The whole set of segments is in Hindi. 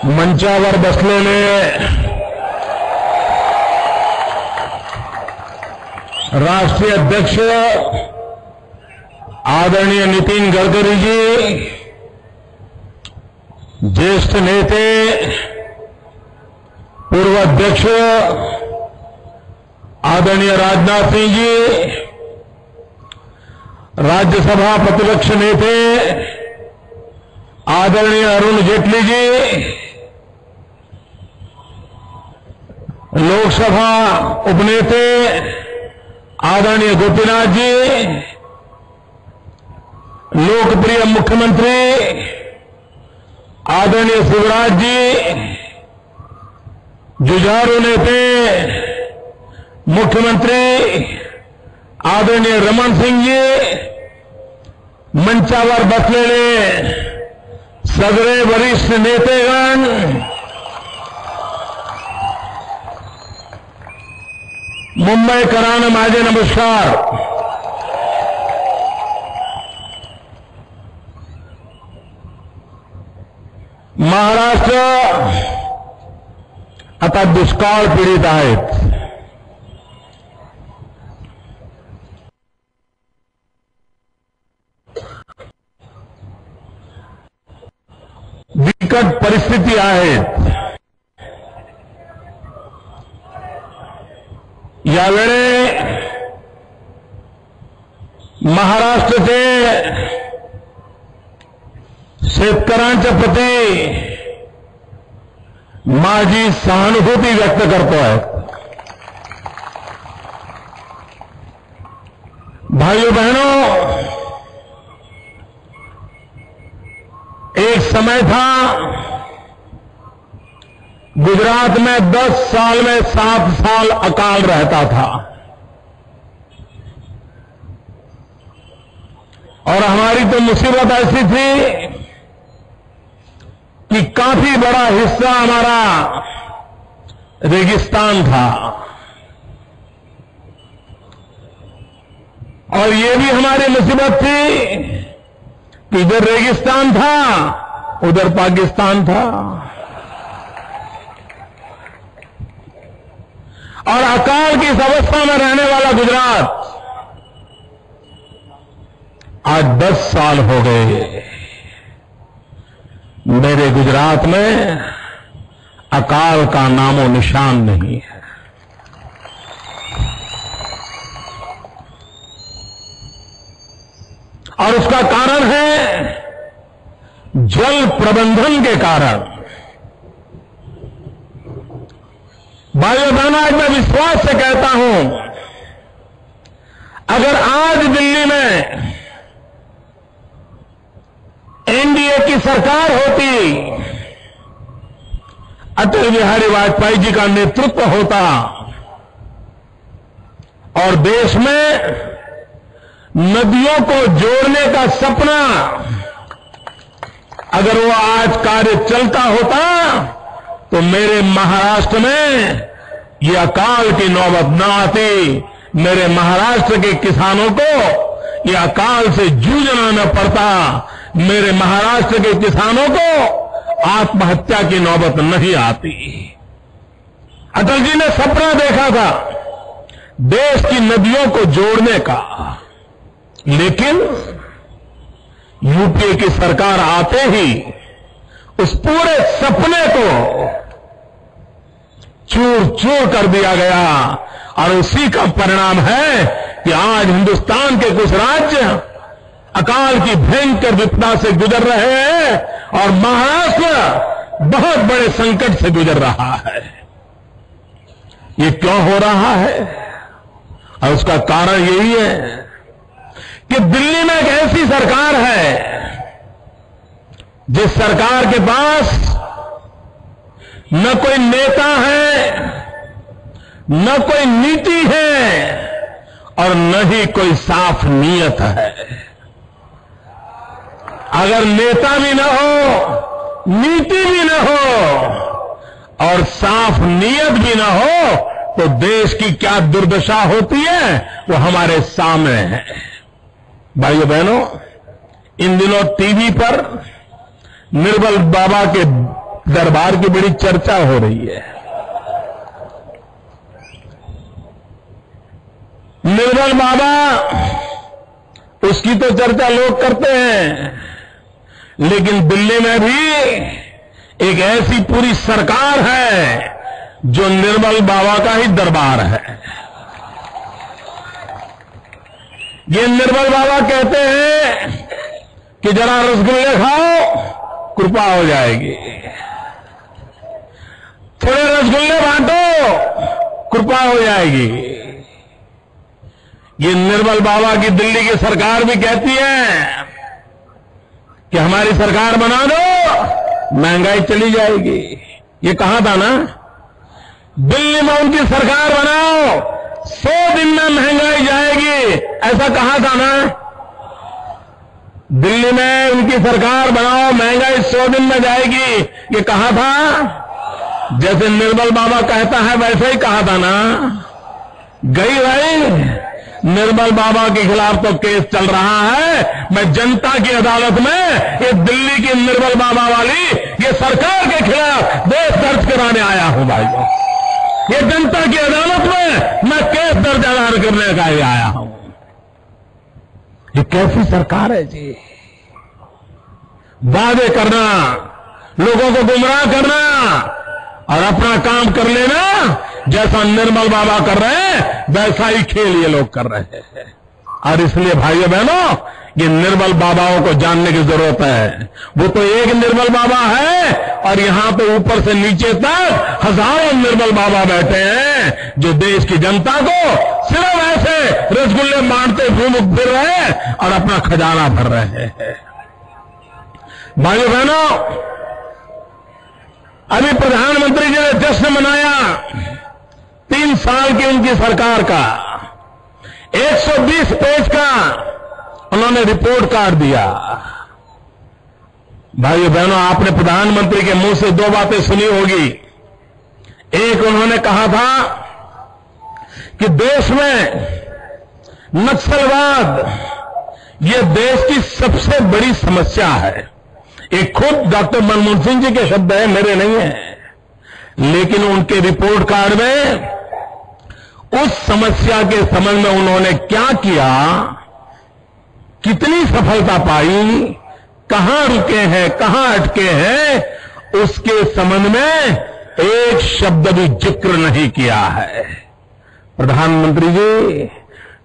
मंचावर बसलेले राष्ट्रीय अध्यक्ष आदरणीय नितीन गडकरी जी, ज्येष्ठ नेते पूर्व अध्यक्ष आदरणीय राजनाथ सिंह जी, राज्यसभा प्रतिपक्ष नेते आदरणीय अरुण जेटली जी, लोकसभा उपनेते आदरणीय गोपीनाथ जी, लोकप्रिय मुख्यमंत्री आदरणीय शिवराज जी, जुझारू नेते मुख्यमंत्री आदरणीय रमन सिंह जी, मंचावर बसलेले सगळे वरिष्ठ नेतेगण, मुंबईकरांना माझे नमस्कार. महाराष्ट्र आता दुष्काळ पीडित आहेत. बिकट परिस्थिती आहेत. यावेळी महाराष्ट्राचे शेतकऱ्यांच्या प्रती माझी सहानुभूती व्यक्त करतोय. भाइयों बहनों, एक समय था गुजरात में 10 साल में 7 साल अकाल रहता था और हमारी तो मुसीबत ऐसी थी कि काफी बड़ा हिस्सा हमारा रेगिस्तान था और ये भी हमारी मुसीबत थी कि इधर रेगिस्तान था, उधर पाकिस्तान था और अकाल की इस अवस्था में रहने वाला गुजरात आज 10 साल हो गए. मेरे गुजरात में अकाल का नामो निशान नहीं है. और उसका कारण है जल प्रबंधन के कारण. भाइयों बहनों, आज मैं विश्वास से कहता हूं, अगर आज दिल्ली में एनडीए की सरकार होती, अटल बिहारी वाजपेयी जी का नेतृत्व होता और देश में नदियों को जोड़ने का सपना अगर वो आज कार्य चलता होता तो मेरे महाराष्ट्र में ये अकाल की नौबत न आती. मेरे महाराष्ट्र के किसानों को ये अकाल से जूझना न पड़ता. मेरे महाराष्ट्र के किसानों को आत्महत्या की नौबत नहीं आती. अटल जी ने सपना देखा था देश की नदियों को जोड़ने का, लेकिन यूपीए की सरकार आते ही उस पूरे सपने को चूर चूर कर दिया गया और उसी का परिणाम है कि आज हिंदुस्तान के कुछ राज्य अकाल की भयंकर विपदा से गुजर रहे हैं और महाराष्ट्र बहुत बड़े संकट से गुजर रहा है. ये क्यों हो रहा है? और उसका कारण यही है कि दिल्ली में एक ऐसी सरकार है जिस सरकार के पास न कोई नेता है, न कोई नीति है और न ही कोई साफ नीयत है. अगर नेता भी न हो, नीति भी न हो और साफ नीयत भी न हो तो देश की क्या दुर्दशा होती है वो हमारे सामने है. भाइयों बहनों, इन दिनों टीवी पर निर्मल बाबा के दरबार की बड़ी चर्चा हो रही है। निर्मल बाबा, उसकी तो चर्चा लोग करते हैं, लेकिन दिल्ली में भी एक ऐसी पूरी सरकार है जो निर्मल बाबा का ही दरबार है। ये निर्मल बाबा कहते हैं कि जरा रसगुल्ले खाओ, कृपा हो जाएगी। थोड़े रसगुल्ले बांटो, कृपा हो जाएगी। ये निर्मल बाबा की दिल्ली की सरकार भी कहती है कि हमारी सरकार बना दो, महंगाई चली जाएगी। ये कहा था ना, दिल्ली में उनकी सरकार बनाओ, 100 दिन में महंगाई जाएगी, ऐसा कहा था ना। दिल्ली में उनकी सरकार बनाओ, महंगाई 100 दिन में जाएगी, ये कहा था। जैसे निर्मल बाबा कहता है वैसे ही कहा था ना। गई भाई, निर्मल बाबा के खिलाफ तो केस चल रहा है। मैं जनता की अदालत में ये दिल्ली की निर्मल बाबा वाली ये सरकार के खिलाफ केस दर्ज कराने आया हूं भाइयों। ये जनता की अदालत में मैं केस दर्ज करने का ही आया हूं। ये कैसी सरकार है जी? वादे करना, लोगों को गुमराह करना और अपना काम कर लेना, जैसा निर्मल बाबा कर रहे हैं वैसा ही खेल ये लोग कर रहे हैं। और इसलिए भाइयों बहनों, ये निर्मल बाबाओं को जानने की जरूरत है। वो तो एक निर्मल बाबा है और यहां पे ऊपर से नीचे तक हजारों निर्मल बाबा बैठे हैं जो देश की जनता को सिर्फ ऐसे रसगुल्ले बांटते घूम फिर रहे हैं और अपना खजाना भर रहे हैं। भाइयों बहनों, अभी प्रधानमंत्री जी ने जश्न मनाया 3 साल की उनकी सरकार का। 120 पेज का उन्होंने रिपोर्ट कार्ड दिया। भाइयों बहनों, आपने प्रधानमंत्री के मुंह से 2 बातें सुनी होगी। एक, उन्होंने कहा था कि देश में नक्सलवाद ये देश की सबसे बड़ी समस्या है। ये खुद डॉक्टर मनमोहन सिंह जी के शब्द हैं, मेरे नहीं हैं। लेकिन उनके रिपोर्ट कार्ड में उस समस्या के संबंध में उन्होंने क्या किया, कितनी सफलता पाई, कहां रुके हैं, कहां अटके हैं, उसके संबंध में एक शब्द भी जिक्र नहीं किया है। प्रधानमंत्री जी,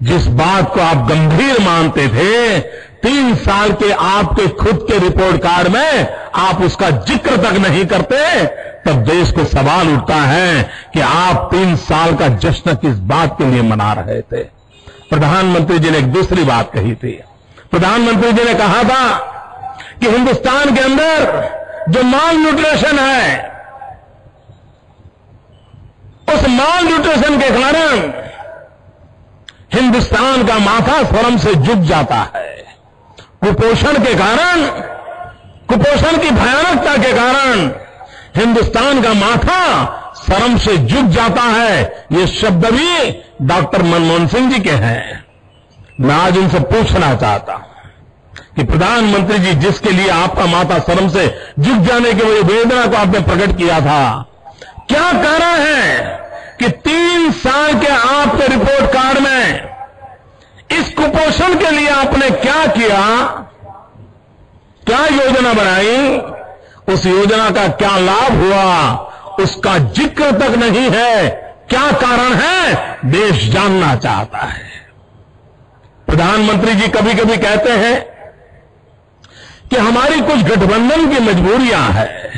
जिस बात को आप गंभीर मानते थे, 3 साल के आपके खुद के रिपोर्ट कार्ड में आप उसका जिक्र तक नहीं करते, तब देश को सवाल उठता है कि आप 3 साल का जश्न किस बात के लिए मना रहे थे। प्रधानमंत्री जी ने एक दूसरी बात कही थी। प्रधानमंत्री जी ने कहा था कि हिंदुस्तान के अंदर जो माल न्यूट्रिशन है, उस माल न्यूट्रिशन के कारण हिंदुस्तान का माथा शर्म से झुक जाता है। कुपोषण के कारण, कुपोषण की भयानकता के कारण हिंदुस्तान का माथा शर्म से झुक जाता है। ये शब्द भी डॉक्टर मनमोहन सिंह जी के हैं। मैं आज उनसे पूछना चाहता हूं कि प्रधानमंत्री जी, जिसके लिए आपका माथा शर्म से झुक जाने की वही वेदना को आपने प्रकट किया था, क्या कारण है कि 3 साल के आपके रिपोर्ट कार्ड में इस कुपोषण के लिए आपने क्या किया, क्या योजना बनाई, उस योजना का क्या लाभ हुआ, उसका जिक्र तक नहीं है। क्या कारण है, देश जानना चाहता है। प्रधानमंत्री जी कभी कभी कहते हैं कि हमारी कुछ गठबंधन की मजबूरियां हैं,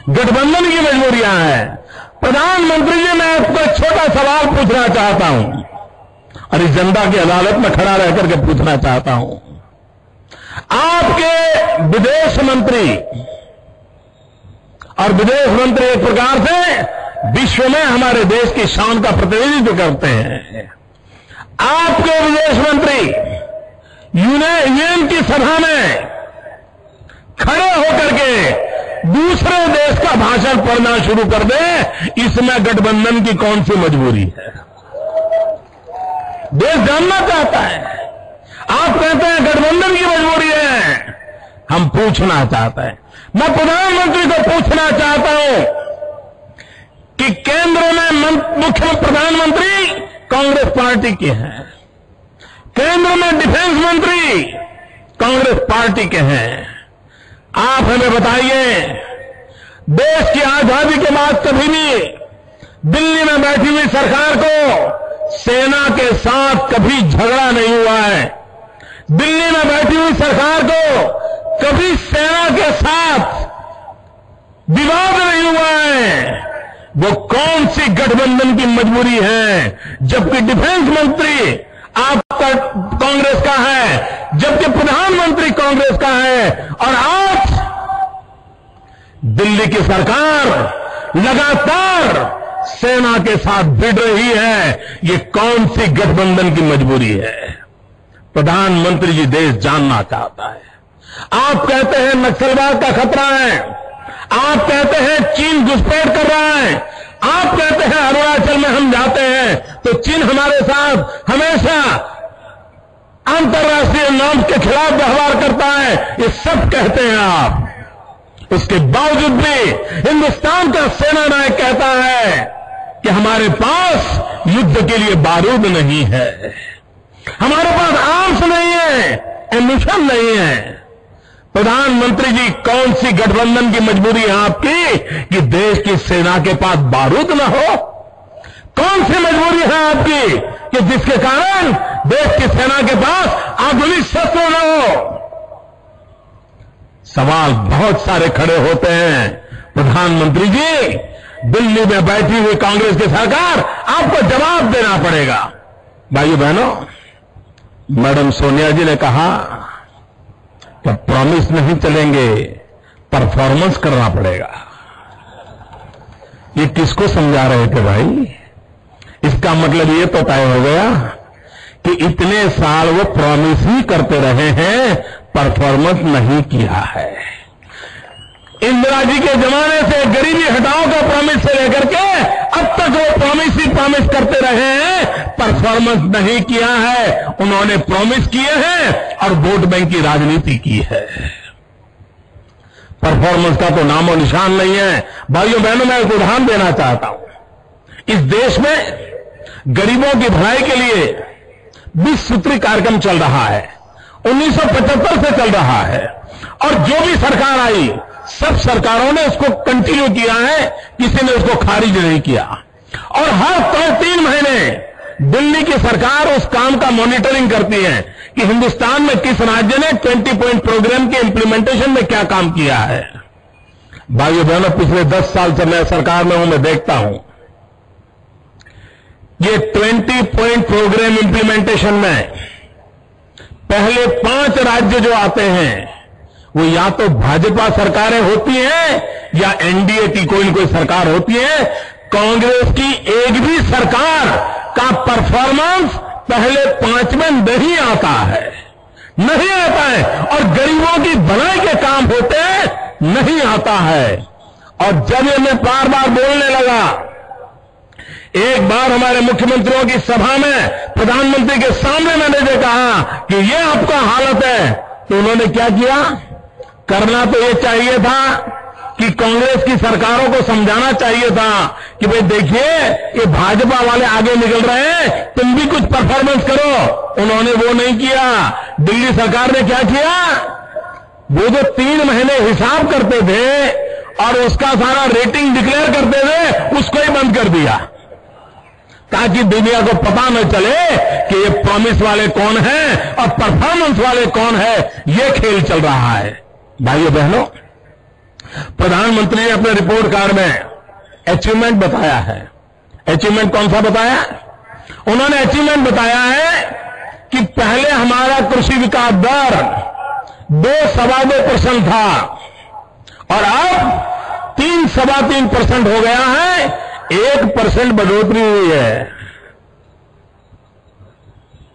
गठबंधन की मजबूरियां हैं। प्रधानमंत्री जी, मैं आपको एक छोटा सवाल पूछना चाहता हूं और इस जनता की अदालत में खड़ा रह करके पूछना चाहता हूं। आपके विदेश मंत्री, और विदेश मंत्री एक प्रकार से विश्व में हमारे देश की शान का प्रतिनिधित्व करते हैं, आपके विदेश मंत्री यूएन की सभा में खड़े होकर के दूसरे देश का भाषण पढ़ना शुरू कर दे, इसमें गठबंधन की कौन सी मजबूरी है? देश जानना चाहता है। आप कहते हैं गठबंधन की मजबूरी है, हम पूछना चाहते हैं मैं प्रधानमंत्री को पूछना चाहता हूं कि केंद्र में मुख्य प्रधानमंत्री कांग्रेस पार्टी के हैं, केंद्र में डिफेंस मंत्री कांग्रेस पार्टी के हैं। आप हमें बताइए, देश की आजादी के बाद कभी भी दिल्ली में बैठी हुई सरकार को सेना के साथ कभी झगड़ा नहीं हुआ है। दिल्ली में बैठी हुई सरकार को कभी सेना के साथ विवाद नहीं हुआ है। वो कौन सी गठबंधन की मजबूरी है, जबकि डिफेंस मंत्री आपका कांग्रेस का है, जबकि प्रधानमंत्री कांग्रेस का है, और आज दिल्ली की सरकार लगातार सेना के साथ भिड़ रही है। ये कौन सी गठबंधन की मजबूरी है? प्रधानमंत्री जी देश जानना चाहता है। आप कहते हैं नक्सलवाद का खतरा है, आप कहते हैं चीन घुसपैठ कर रहा है, आप कहते हैं अरुणाचल में हम जाते हैं तो चीन हमारे साथ हमेशा अंतर्राष्ट्रीय नॉर्म्स के खिलाफ व्यवहार करता है, ये सब कहते हैं आप। उसके बावजूद भी हिंदुस्तान का सेना नायक कहता है कि हमारे पास युद्ध के लिए बारूद नहीं है, हमारे पास आर्म्स नहीं है, एम्यूनिशन नहीं है। प्रधानमंत्री जी, कौन सी गठबंधन की मजबूरी है आपकी कि देश की सेना के पास बारूद न हो? कौन सी मजबूरी है आपकी कि जिसके कारण देश की सेना के पास आधुनिक शस्त्र न हो? सवाल बहुत सारे खड़े होते हैं। प्रधानमंत्री जी, दिल्ली में बैठी हुई कांग्रेस की सरकार, आपको जवाब देना पड़ेगा। भाइयों बहनों, मैडम सोनिया जी ने कहा कि प्रॉमिस नहीं चलेंगे, परफॉर्मेंस करना पड़ेगा। ये किसको समझा रहे थे भाई? इसका मतलब ये तो तय हो गया कि इतने साल वो प्रॉमिस ही करते रहे हैं, परफॉर्मेंस नहीं किया है। इंदिरा जी के जमाने से गरीबी हटाओ का प्रॉमिस से लेकर के अब तक वो प्रॉमिस ही प्रॉमिस करते रहे हैं, परफॉर्मेंस नहीं किया है। उन्होंने प्रॉमिस किए हैं और वोट बैंक की राजनीति की है। परफॉर्मेंस का तो नामो निशान नहीं है। भाइयों बहनों, मैं एक उदाहरण देना चाहता हूं। इस देश में गरीबों की भलाई के लिए 20 सूत्री कार्यक्रम चल रहा है, 1975 से चल रहा है, और जो भी सरकार आई सब सरकारों ने उसको कंटिन्यू किया है, किसी ने उसको खारिज नहीं किया। और हर 3 महीने दिल्ली की सरकार उस काम का मॉनिटरिंग करती है कि हिंदुस्तान में किस राज्य ने 20 पॉइंट प्रोग्राम के इंप्लीमेंटेशन में क्या काम किया है। भाइयों बहनों, पिछले 10 साल से मैं सरकार में हूं, मैं देखता हूं ये 20 पॉइंट प्रोग्राम इंप्लीमेंटेशन में पहले 5 राज्य जो आते हैं वो या तो भाजपा सरकारें होती हैं या एनडीए की कोई न कोई सरकार होती है। कांग्रेस की एक भी सरकार का परफॉर्मेंस पहले 5 में नहीं आता है, नहीं आता है। और गरीबों की भलाई के काम होते हैं, नहीं आता है। और जब ये मैं बार बार बोलने लगा, एक बार हमारे मुख्यमंत्रियों की सभा में प्रधानमंत्री के सामने मैंने कहा कि ये आपका हालत है, तो उन्होंने क्या किया? करना तो ये चाहिए था कि कांग्रेस की सरकारों को समझाना चाहिए था कि भाई देखिए, ये भाजपा वाले आगे निकल रहे हैं, तुम भी कुछ परफॉर्मेंस करो। उन्होंने वो नहीं किया। दिल्ली सरकार ने क्या किया? वो जो 3 महीने हिसाब करते थे और उसका सारा रेटिंग डिक्लेयर करते थे, उसको ही बंद कर दिया ताकि दुनिया को पता न चले कि ये प्रॉमिस वाले कौन हैं और परफॉर्मेंस वाले कौन है। ये खेल चल रहा है। भाइयों बहनों, प्रधानमंत्री ने अपने रिपोर्ट कार्ड में अचीवमेंट बताया है। अचीवमेंट कौन सा बताया? उन्होंने अचीवमेंट बताया है कि पहले हमारा कृषि विकास दर 2.25% था और अब 3.25% हो गया है, 1% बढ़ोतरी हुई है।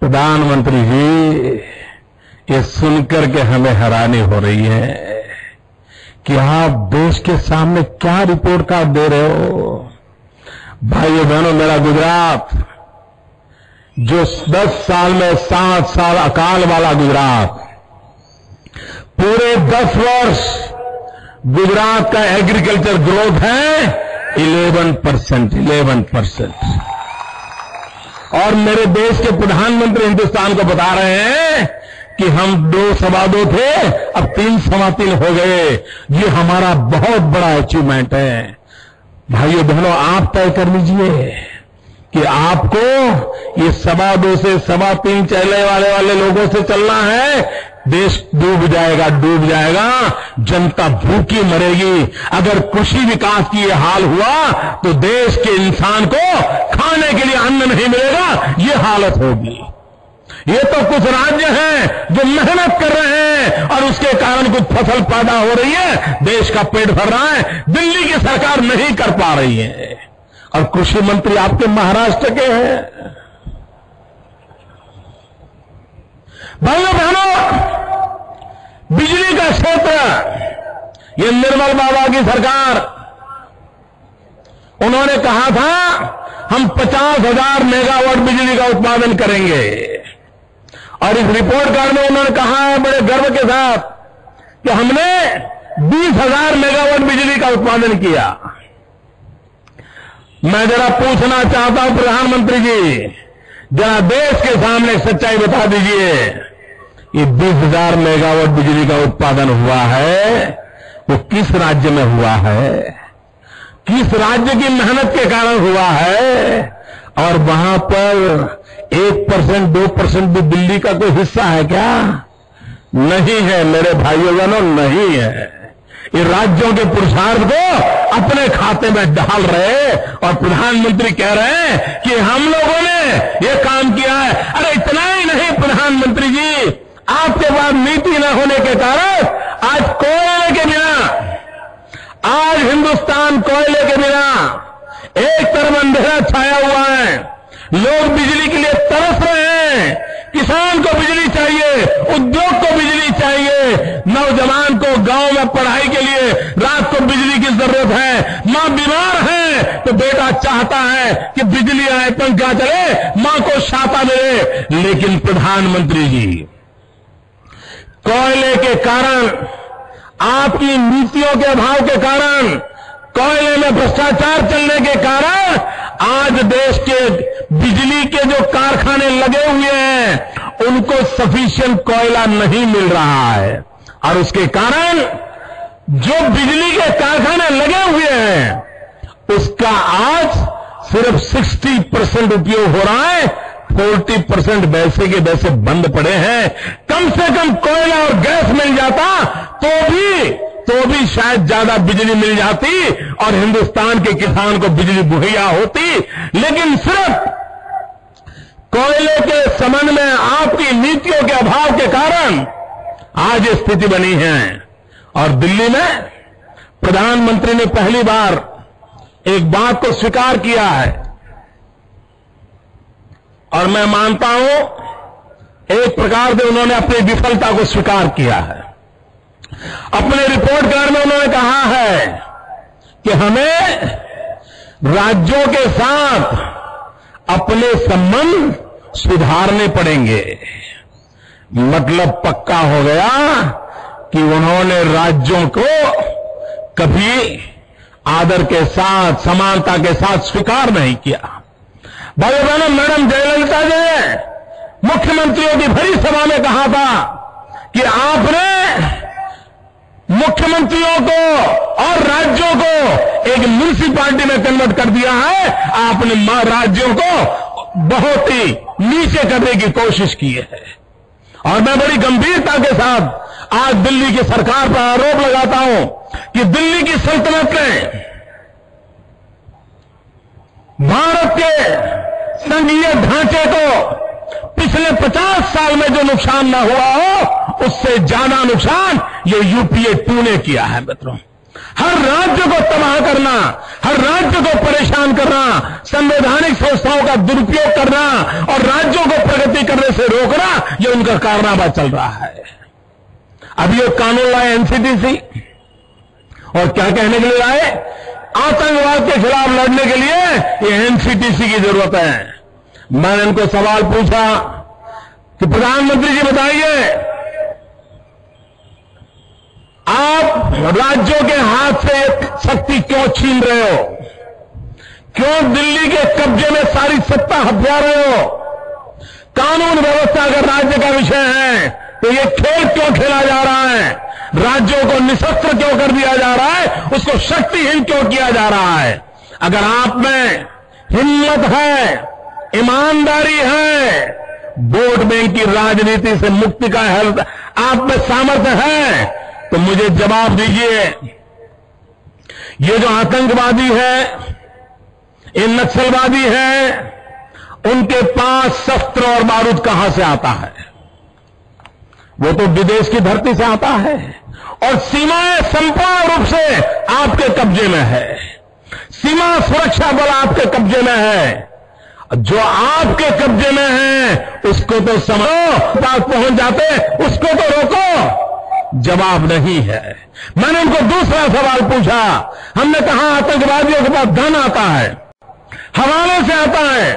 प्रधानमंत्री जी, ये सुनकर के हमें हैरानी हो रही है कि आप देश के सामने क्या रिपोर्ट कार्ड दे रहे हो। भाइयों बहनों, मेरा गुजरात जो 10 साल में 7 साल अकाल वाला गुजरात, पूरे 10 वर्ष गुजरात का एग्रीकल्चर ग्रोथ है 11%। और मेरे देश के प्रधानमंत्री हिंदुस्तान को बता रहे हैं कि हम 2.25 थे, अब 3.3 हो गए। ये हमारा बहुत बड़ा अचीवमेंट है। भाइयों बहनों, आप तय कर लीजिए कि आपको ये 2.25 से 3.25 चलने वाले लोगों से चलना है। देश डूब जाएगा, जनता भूखी मरेगी। अगर कृषि विकास की ये हाल हुआ तो देश के इंसान को खाने के लिए अन्न नहीं मिलेगा, ये हालत होगी। ये तो कुछ राज्य हैं जो मेहनत कर रहे हैं और उसके कारण कुछ फसल पैदा हो रही है, देश का पेट भर रहा है। दिल्ली की सरकार नहीं कर पा रही है और कृषि मंत्री आपके महाराष्ट्र के हैं। भाइयों बहनों, बिजली का क्षेत्र, ये निर्मल बाबा की सरकार, उन्होंने कहा था हम 50,000 मेगावाट बिजली का उत्पादन करेंगे और इस रिपोर्ट कार्ड में उन्होंने कहा है बड़े गर्व के साथ कि हमने 20,000 मेगावाट बिजली का उत्पादन किया। मैं जरा पूछना चाहता हूं प्रधानमंत्री जी, जरा देश के सामने सच्चाई बता दीजिए, ये 20,000 मेगावाट बिजली का उत्पादन हुआ है वो किस राज्य में हुआ है, किस राज्य की मेहनत के कारण हुआ है? और वहां पर 1%, 2% भी दिल्ली का कोई हिस्सा है क्या? नहीं है मेरे भाइयों बहनों, नहीं है। ये राज्यों के पुरुषार्थ को अपने खाते में डाल रहे और प्रधानमंत्री कह रहे हैं कि हम लोगों ने ये काम किया है। अरे इतना ही नहीं प्रधानमंत्री जी, आपके पास नीति न होने के कारण आज कोयले के बिना, आज हिंदुस्तान कोयले के बिना एक तरफ अंधेरा छाया हुआ है। लोग बिजली के लिए तरस रहे हैं। किसान को बिजली चाहिए, उद्योग को बिजली चाहिए, नौजवान को गांव में पढ़ाई के लिए रात को बिजली की जरूरत है। मां बीमार है तो बेटा चाहता है कि बिजली आए, पंखा चले, मां को छाता मिले। लेकिन प्रधानमंत्री जी, कोयले के कारण, आपकी नीतियों के अभाव के कारण, कोयले में भ्रष्टाचार चलने के कारण आज देश के बिजली के जो कारखाने लगे हुए हैं उनको सफिशिएंट कोयला नहीं मिल रहा है और उसके कारण जो बिजली के कारखाने लगे हुए हैं उसका आज सिर्फ 60% उपयोग हो रहा है, 40% वैसे के वैसे बंद पड़े हैं। कम से कम कोयला और गैस मिल जाता तो भी शायद ज्यादा बिजली मिल जाती और हिंदुस्तान के किसान को बिजली मुहैया होती। लेकिन सिर्फ कोयले के संबंध में आपकी नीतियों के अभाव के कारण आज ये स्थिति बनी है। और दिल्ली में प्रधानमंत्री ने पहली बार एक बात को स्वीकार किया है और मैं मानता हूं एक प्रकार से उन्होंने अपनी विफलता को स्वीकार किया है। अपने रिपोर्ट कार्ड में उन्होंने कहा है कि हमें राज्यों के साथ अपने संबंध सुधारने पड़ेंगे। मतलब पक्का हो गया कि उन्होंने राज्यों को कभी आदर के साथ, समानता के साथ स्वीकार नहीं किया। भाई बहनों, मैडम जयललिता जी ने मुख्यमंत्रियों की भरी सभा में कहा था कि आपने मुख्यमंत्रियों को और राज्यों को एक म्युनिसिपैलिटी में कन्वर्ट कर दिया है। आपने राज्यों को बहुत ही नीचे करने की कोशिश की है और मैं बड़ी गंभीरता के साथ आज दिल्ली की सरकार पर आरोप लगाता हूं कि दिल्ली की सल्तनत ने भारत के संघीय ढांचे को पिछले 50 साल में जो नुकसान ना हुआ हो उससे ज्यादा नुकसान ये यूपीए 2 ने किया है। मित्रों, हर राज्य को तबाह करना, हर राज्य को परेशान करना, संवैधानिक संस्थाओं का दुरुपयोग करना और राज्यों को प्रगति करने से रोकना, ये उनका कारनामा चल रहा है। अभी ये कानून लाए एनसीटीसी और क्या कहने के लिए आए? आतंकवाद के खिलाफ लड़ने के लिए ये एनसीटीसी की जरूरत है। मैंने इनको सवाल पूछा कि प्रधानमंत्री जी बताइए, आप राज्यों के हाथ से शक्ति क्यों छीन रहे हो? क्यों दिल्ली के कब्जे में सारी सत्ता हथिया रहे हो? कानून व्यवस्था अगर राज्य का विषय है तो ये खेल क्यों खेला जा रहा है? राज्यों को निशस्त्र क्यों कर दिया जा रहा है? उसको शक्तिहीन क्यों किया जा रहा है? अगर आप में हिम्मत है, ईमानदारी है, वोट बैंक की राजनीति से मुक्ति का आप में सामर्थ्य है, तो मुझे जवाब दीजिए, ये जो आतंकवादी है, ये नक्सलवादी है, उनके पास शस्त्र और बारूद कहां से आता है? वो तो विदेश की धरती से आता है और सीमाएं संपूर्ण रूप से आपके कब्जे में है। सीमा सुरक्षा बल आपके कब्जे में है। जो आपके कब्जे में है उसको तो समझो, पास पहुंच जाते, उसको तो रोको। जवाब नहीं है। मैंने उनको दूसरा सवाल पूछा। हमने कहा आतंकवादियों के पास धन आता है, हवाले से आता है,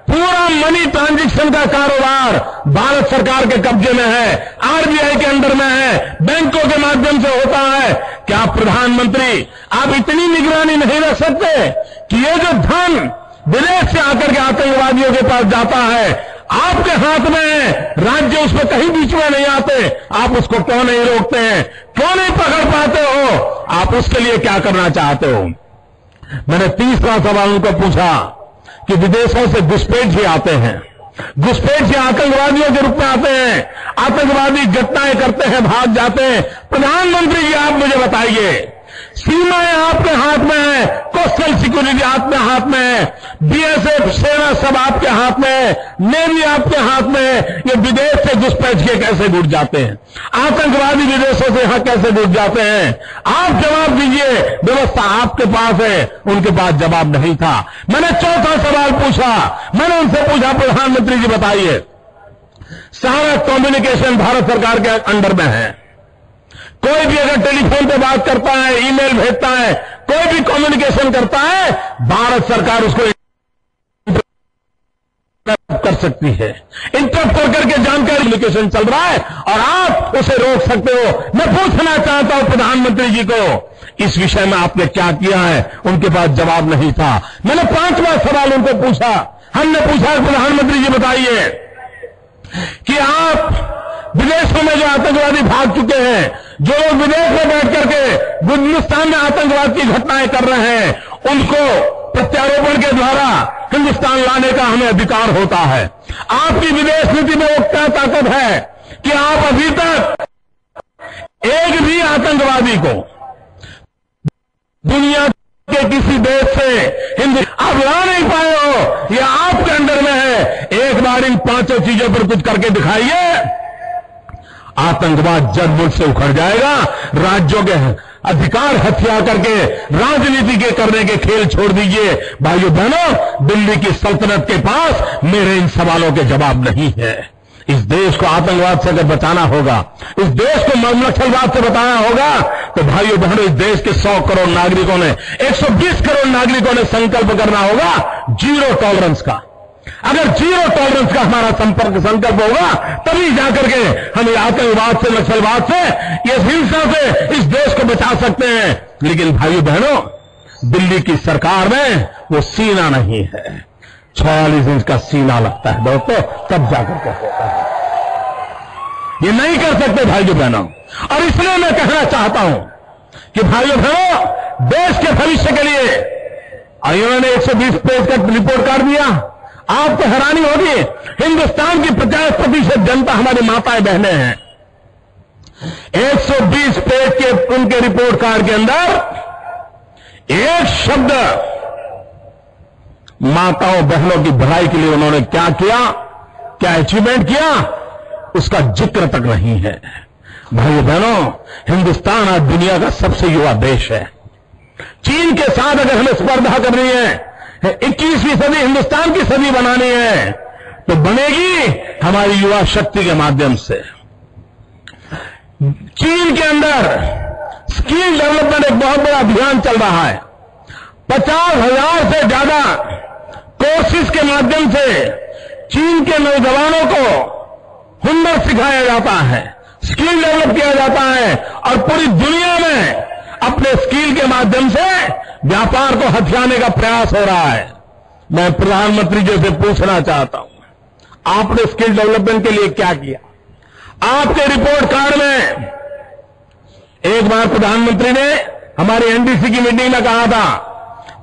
पूरा मनी ट्रांजैक्शन का कारोबार भारत सरकार के कब्जे में है, आरबीआई के अंडर में है, बैंकों के माध्यम से होता है। क्या प्रधानमंत्री आप इतनी निगरानी नहीं रख सकते कि ये जो धन विदेश से आकर के आतंकवादियों के पास जाता है आपके हाथ में है, राज्य उसमें कहीं बीच में नहीं आते, आप उसको क्यों नहीं रोकते हैं? क्यों नहीं पकड़ पाते हो? आप उसके लिए क्या करना चाहते हो? मैंने तीसरा सवाल उनको पूछा कि विदेशों से घुसपैठ ही आते हैं, घुसपैठ ही आतंकवादियों के रूप में आते हैं, आतंकवादी घटनाएं करते हैं, भाग जाते हैं। प्रधानमंत्री जी आप मुझे बताइए, सीमाएं आपके हाथ में है, कोस्टल सिक्योरिटी आपके हाथ में है, बीएसएफ सेना सब आपके हाथ में है, नेवी आपके हाथ में है, ये विदेश से घुसपैठ के कैसे घुस जाते हैं? आतंकवादी विदेशों से यहां कैसे घुस जाते हैं? आप जवाब दीजिए। व्यवस्था आपके पास है, उनके पास जवाब नहीं था। मैंने चौथा सवाल पूछा, मैंने उनसे पूछा प्रधानमंत्री जी बताइए, सारा कम्युनिकेशन भारत सरकार के अंडर में है, कोई भी अगर टेलीफोन पे बात करता है, ईमेल भेजता है, कोई भी कम्युनिकेशन करता है, भारत सरकार उसको कर सकती है। इंटरप्ट करके जानकारी कम्युनिकेशन चल रहा है और आप उसे रोक सकते हो। मैं पूछना चाहता हूं प्रधानमंत्री जी को, इस विषय में आपने क्या किया है? उनके पास जवाब नहीं था। मैंने पांचवा सवाल उनको पूछा, हमने पूछा प्रधानमंत्री जी बताइए कि आप विदेशों में जो आतंकवादी भाग चुके हैं, जो लोग विदेश में बैठ करके हिंदुस्तान में आतंकवाद की घटनाएं कर रहे हैं, उनको प्रत्यारोपण के द्वारा हिंदुस्तान लाने का हमें अधिकार होता है। आपकी विदेश नीति में वो क्या ताकत है कि आप अभी तक एक भी आतंकवादी को दुनिया के किसी देश से आप ला नहीं पाए हो? यह आपके अंडर में है। एक बार इन पांचों चीजों पर कुछ करके दिखाइए, आतंकवाद जड़ मूल से उखड़ जाएगा। राज्यों के अधिकार हथिया करके राजनीति के करने के खेल छोड़ दीजिए। भाइयों बहनों, दिल्ली की सल्तनत के पास मेरे इन सवालों के जवाब नहीं है। इस देश को आतंकवाद से अगर बचाना होगा, इस देश को नक्सलवाद से बचाना होगा, तो भाइयों बहनों, इस देश के 100 करोड़ नागरिकों ने, 120 करोड़ नागरिकों ने संकल्प करना होगा जीरो टॉलरेंस का। अगर जीरो टॉलरेंस का हमारा संकल्प होगा, तभी जाकर के हम आतंकवाद से, नक्सलवाद से, ये हिंसा से इस देश को बचा सकते हैं। लेकिन भाइयों बहनों, दिल्ली की सरकार में वो सीना नहीं है। 46 इंच का सीना लगता है दोस्तों, तब जाकर के होता है। ये नहीं कर सकते भाइयों बहनों। और इसलिए मैं कहना चाहता हूं कि भाइयों बहनों, देश के भविष्य के लिए इन्होंने 120 पेज का रिपोर्ट कार्ड दिया। आपको हैरानी होगी, हिंदुस्तान की 50% जनता हमारी माताएं बहनें हैं। 120 पेज के उनके रिपोर्ट कार्ड के अंदर एक शब्द माताओं बहनों की भलाई के लिए उन्होंने क्या किया, क्या अचीवमेंट किया, उसका जिक्र तक नहीं है। भाइयों बहनों, हिंदुस्तान आज दुनिया का सबसे युवा देश है। चीन के साथ अगर हमें स्पर्धा करनी है, 21वीं सदी हिंदुस्तान की सदी बनानी है, तो बनेगी हमारी युवा शक्ति के माध्यम से। चीन के अंदर स्किल डेवलपमेंट एक बहुत बड़ा अभियान चल रहा है। 50,000 से ज्यादा कोर्सेज के माध्यम से चीन के नौजवानों को हुनर सिखाया जाता है, स्किल डेवलप किया जाता है और पूरी दुनिया में अपने स्किल के माध्यम से व्यापार को हथियाने का प्रयास हो रहा है। मैं प्रधानमंत्री जी से पूछना चाहता हूं, आपने स्किल डेवलपमेंट के लिए क्या किया? आपके रिपोर्ट कार्ड में एक बार प्रधानमंत्री ने हमारी एनडीसी की मीटिंग में कहा था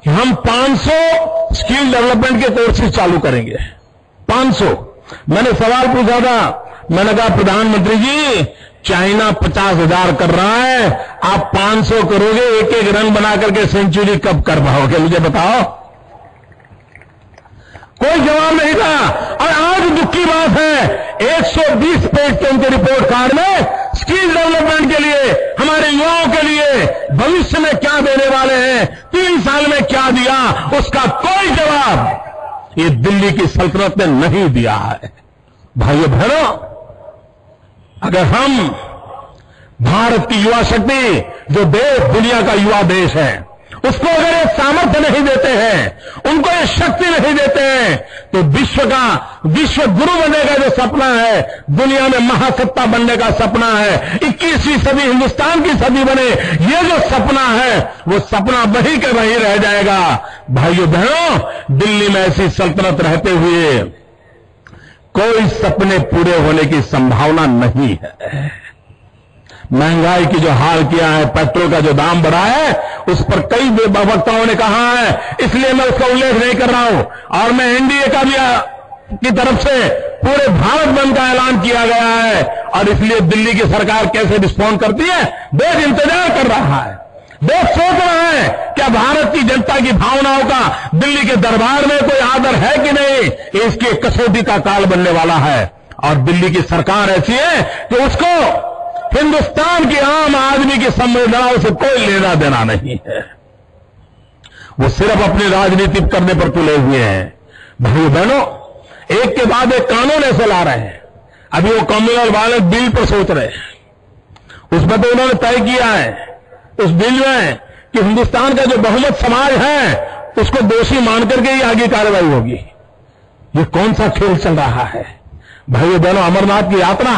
कि हम 500 स्किल डेवलपमेंट के कोर्सेज चालू करेंगे। 500। मैंने सवाल पूछा था, मैंने कहा प्रधानमंत्री जी चाइना 50,000 कर रहा है, आप 500 करोगे, एक एक रन बना करके सेंचुरी कब कर पाओगे मुझे बताओ? कोई जवाब नहीं था। और आज दुख की बात है 120 पेज के उनके रिपोर्ट कार्ड में स्किल डेवलपमेंट के लिए, हमारे युवाओं के लिए भविष्य में क्या देने वाले हैं, 3 साल में क्या दिया, उसका कोई जवाब ये दिल्ली की सल्तनत ने नहीं दिया है। भाइयों बहनों, अगर हम भारत की युवा शक्ति, जो देश दुनिया का युवा देश है, उसको अगर ये सामर्थ्य नहीं देते हैं, उनको ये शक्ति नहीं देते हैं, तो विश्व गुरु बनने का जो सपना है, दुनिया में महासत्ता बनने का सपना है, 21वीं सदी हिंदुस्तान की सदी बने, ये जो सपना है वो सपना वही के वही रह जाएगा। भाइयों बहनों, दिल्ली में ऐसी सल्तनत रहते हुए कोई सपने पूरे होने की संभावना नहीं है। महंगाई की जो हाल किया है, पेट्रोल का जो दाम बढ़ा है, उस पर कई वक्ताओं ने कहा है, इसलिए मैं उसका उल्लेख नहीं कर रहा हूं। और मैं एनडीए का भी की तरफ से पूरे भारत बंद का ऐलान किया गया है, और इसलिए दिल्ली की सरकार कैसे रिस्पॉन्ड करती है, देश इंतजार कर रहा है। देश सोच रहा है क्या भारत की जनता की भावनाओं का दिल्ली के दरबार में कोई आदर है कि नहीं। इसकी कसौटी का काल बनने वाला है, और दिल्ली की सरकार ऐसी है कि उसको हिंदुस्तान के आम आदमी की संवेदनाओं से कोई लेना देना नहीं है। वो सिर्फ अपनी राजनीति करने पर तुले हुए हैं। भाइयों बहनों, एक के बाद एक कानून ऐसे ला रहे हैं। अभी वो कम्युनल वायलेंस बिल पर सोच रहे हैं, उसमें तो उन्होंने तय किया है उस बिल में कि हिंदुस्तान का जो बहुमत समाज है उसको दोषी मान करके ही आगे कार्रवाई होगी। ये कौन सा खेल चल रहा है? भाइयों बहनों, अमरनाथ की यात्रा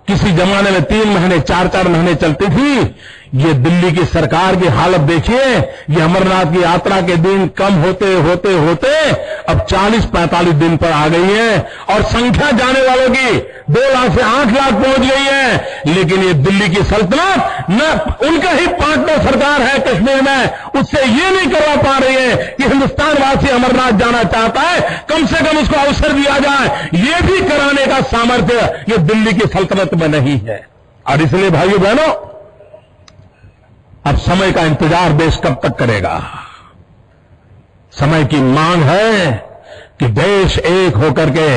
किसी जमाने में 3 महीने 4-4 महीने चलती थी। ये दिल्ली की सरकार की हालत देखिए, ये अमरनाथ की यात्रा के दिन कम होते होते होते अब 40-45 दिन पर आ गई है, और संख्या जाने वालों की 2 लाख से 8 लाख पहुंच गई है। लेकिन ये दिल्ली की सल्तनत न उनका ही पार्टनर सरकार है कश्मीर में, उससे ये नहीं करवा पा रही है कि हिंदुस्तान वासी अमरनाथ जाना चाहता है, कम से कम उसको अवसर दिया जाए। ये भी कराने का सामर्थ्य ये दिल्ली की सल्तनत में नहीं है। और इसलिए भाइयों बहनों, अब समय का इंतजार देश कब तक करेगा? समय की मांग है कि देश एक होकर के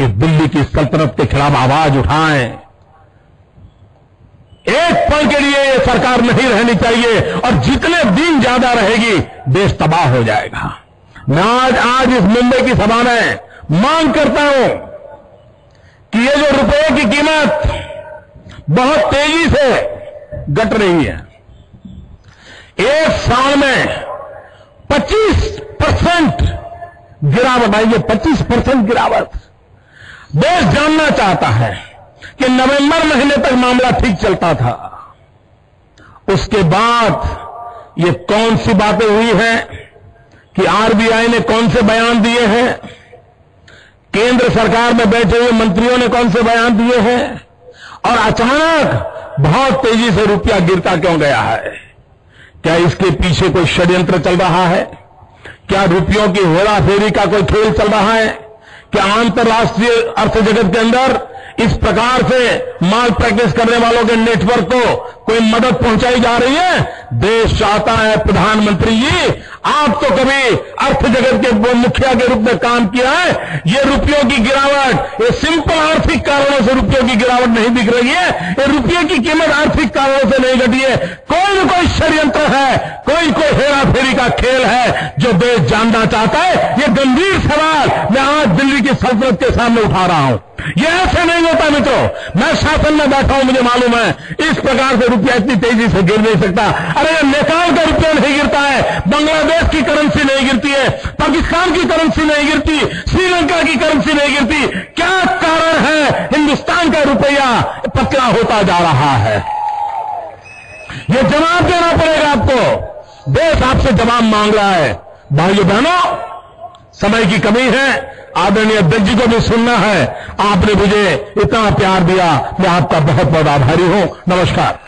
इस दिल्ली की सल्तनत के खिलाफ आवाज उठाएं। एक पल के लिए ये सरकार नहीं रहनी चाहिए, और जितने दिन ज्यादा रहेगी देश तबाह हो जाएगा। मैं आज इस मुंबई की सभा में मांग करता हूं कि ये जो रुपए की कीमत बहुत तेजी से घट रही है, एक साल में 25% गिरावट आई है। 25% गिरावट। देश जानना चाहता है कि नवंबर महीने तक मामला ठीक चलता था, उसके बाद ये कौन सी बातें हुई हैं कि आरबीआई ने कौन से बयान दिए हैं, केंद्र सरकार में बैठे हुए मंत्रियों ने कौन से बयान दिए हैं, और अचानक बहुत तेजी से रुपया गिरता क्यों गया है? क्या इसके पीछे कोई षड्यंत्र चल रहा है? क्या रुपयों की हेराफेरी का कोई खेल चल रहा है? क्या अंतर्राष्ट्रीय अर्थ जगत के अंदर इस प्रकार से माल प्रैक्टिस करने वालों के नेटवर्क को कोई मदद पहुंचाई जा रही है? देश चाहता है प्रधानमंत्री जी, आप तो कभी अर्थ जगत के मुखिया के रूप में काम किया है, ये रुपयों की गिरावट, ये सिंपल आर्थिक कारणों से रुपयों की गिरावट नहीं दिख रही है। ये रुपये की कीमत आर्थिक कारणों से नहीं घटी है, कोई न कोई षड्यंत्र है, कोई हेराफेरी का खेल है जो देश जानना चाहता है। ये गंभीर सवाल मैं आज दिल्ली की सल्तनत के सामने उठा रहा हूं। ये ऐसे नहीं होता मित्रों। मैं शासन में बैठा हूं, मुझे मालूम है इस प्रकार से रुपया इतनी तेजी से गिर नहीं सकता। अरे नेपाल का रुपया नहीं गिरता है, बांग्लादेश की करेंसी नहीं गिरती है, पाकिस्तान की करेंसी नहीं गिरती, श्रीलंका की करेंसी नहीं गिरती। क्या कारण है हिंदुस्तान का रुपया पतला होता जा रहा है? ये जवाब देना पड़ेगा आपको। देश आपसे जवाब मांग रहा है। भाइयों बहनों, समय की कमी है, आदरणीय अध्यक्ष जी को भी सुनना है। आपने मुझे इतना प्यार दिया, मैं आपका बहुत बहुत आभारी हूं। नमस्कार।